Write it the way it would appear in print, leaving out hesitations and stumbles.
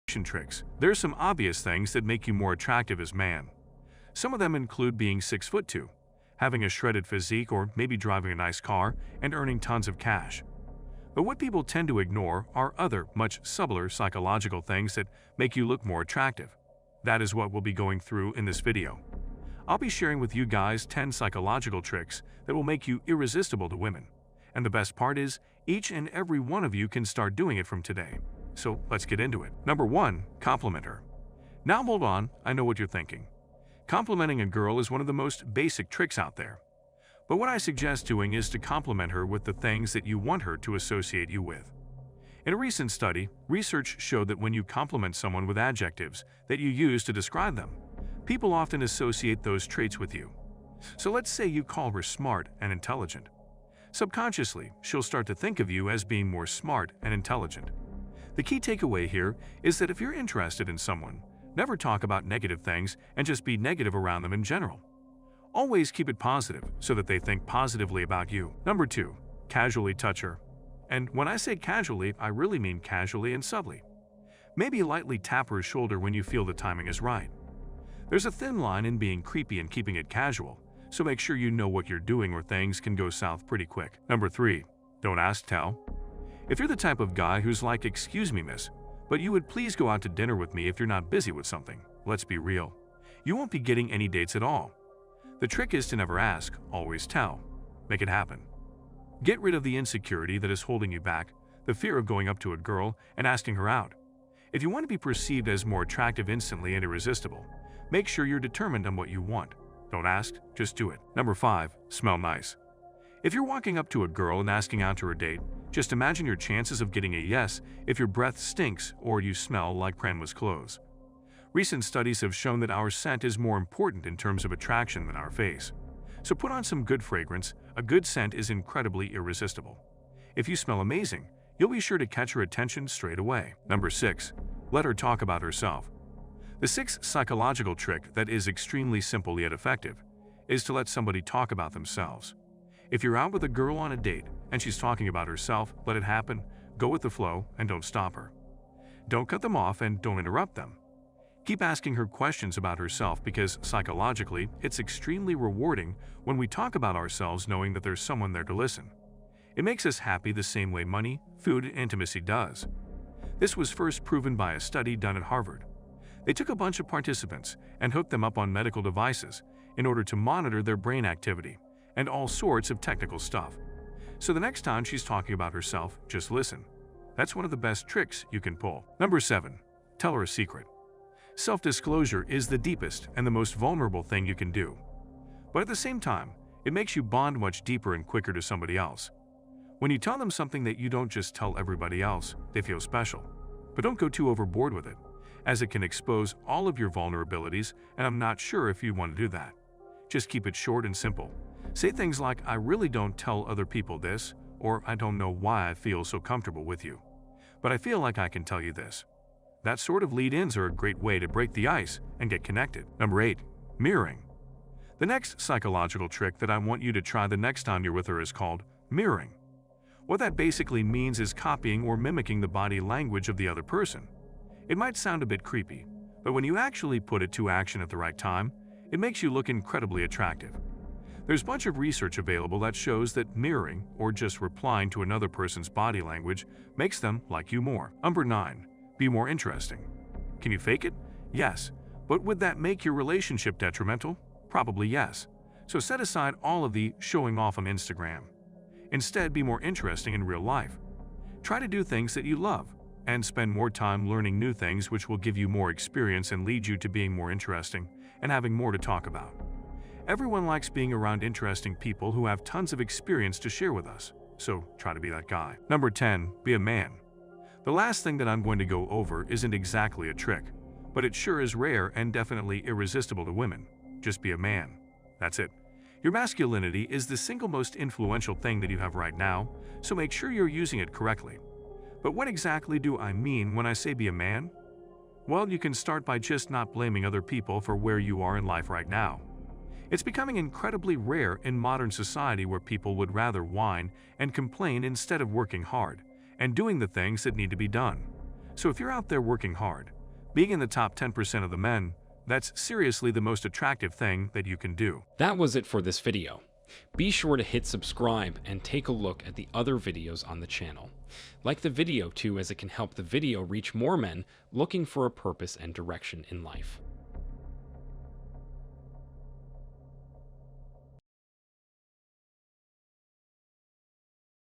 tricks. There are some obvious things that make you more attractive as man. Some of them include being 6'2", having a shredded physique, or maybe driving a nice car and earning tons of cash. But what people tend to ignore are other, much subtler psychological things that make you look more attractive. That is what we'll be going through in this video. I'll be sharing with you guys 10 psychological tricks that will make you irresistible to women. And the best part is, each and every one of you can start doing it from today. So let's get into it. Number 1. Compliment her. Now hold on, I know what you're thinking. Complimenting a girl is one of the most basic tricks out there. But what I suggest doing is to compliment her with the things that you want her to associate you with. In a recent study, research showed that when you compliment someone with adjectives that you use to describe them, people often associate those traits with you. So let's say you call her smart and intelligent. Subconsciously, she'll start to think of you as being more smart and intelligent. The key takeaway here is that if you're interested in someone, never talk about negative things and just be negative around them in general. Always keep it positive so that they think positively about you. Number 2. Casually touch her. And when I say casually, I really mean casually and subtly. Maybe lightly tap her shoulder when you feel the timing is right. There's a thin line in being creepy and keeping it casual, so make sure you know what you're doing or things can go south pretty quick. Number 3. Don't ask, tell. If you're the type of guy who's like, "Excuse me, miss, but you would please go out to dinner with me if you're not busy with something," let's be real. You won't be getting any dates at all. The trick is to never ask, always tell. Make it happen. Get rid of the insecurity that is holding you back, the fear of going up to a girl and asking her out. If you want to be perceived as more attractive instantly and irresistible, make sure you're determined on what you want. Don't ask, just do it. Number 5. Smell nice. If you're walking up to a girl and asking out to her date, just imagine your chances of getting a yes if your breath stinks or you smell like Pranwa's clothes. Recent studies have shown that our scent is more important in terms of attraction than our face. So put on some good fragrance. A good scent is incredibly irresistible. If you smell amazing, you'll be sure to catch her attention straight away. Number 6. Let her talk about herself. The 6th psychological trick that is extremely simple yet effective is to let somebody talk about themselves. If you're out with a girl on a date and she's talking about herself, let it happen, go with the flow, and don't stop her. Don't cut them off and don't interrupt them. Keep asking her questions about herself because psychologically, it's extremely rewarding when we talk about ourselves knowing that there's someone there to listen. It makes us happy the same way money, food, and intimacy does. This was first proven by a study done at Harvard. They took a bunch of participants and hooked them up on medical devices in order to monitor their brain activity and all sorts of technical stuff. So the next time she's talking about herself, just listen. That's one of the best tricks you can pull. Number 7. Tell her a secret. Self-disclosure is the deepest and the most vulnerable thing you can do. But at the same time, it makes you bond much deeper and quicker to somebody else. When you tell them something that you don't just tell everybody else, they feel special. But don't go too overboard with it, as it can expose all of your vulnerabilities, and I'm not sure if you want to do that. Just keep it short and simple. Say things like, "I really don't tell other people this," or "I don't know why I feel so comfortable with you, but I feel like I can tell you this." That sort of lead-ins are a great way to break the ice and get connected. Number 8. Mirroring. The next psychological trick that I want you to try the next time you're with her is called mirroring. What that basically means is copying or mimicking the body language of the other person. It might sound a bit creepy, but when you actually put it to action at the right time, it makes you look incredibly attractive. There's a bunch of research available that shows that mirroring, or just replying to another person's body language, makes them like you more. Number 9. Be more interesting. Can you fake it? Yes. But would that make your relationship detrimental? Probably yes. So set aside all of the showing off on Instagram. Instead, be more interesting in real life. Try to do things that you love, and spend more time learning new things which will give you more experience and lead you to being more interesting and having more to talk about. Everyone likes being around interesting people who have tons of experience to share with us, so try to be that guy. Number 10. Be a man. The last thing that I'm going to go over isn't exactly a trick, but it sure is rare and definitely irresistible to women. Just be a man. That's it. Your masculinity is the single most influential thing that you have right now, so make sure you're using it correctly. But what exactly do I mean when I say be a man? Well, you can start by just not blaming other people for where you are in life right now. It's becoming incredibly rare in modern society where people would rather whine and complain instead of working hard and doing the things that need to be done. So if you're out there working hard, Being in the top 10% of the men, that's seriously the most attractive thing that you can do. That was it for this video. Be sure to hit subscribe and take a look at the other videos on the channel. Like the video too, as it can help the video reach more men looking for a purpose and direction in life.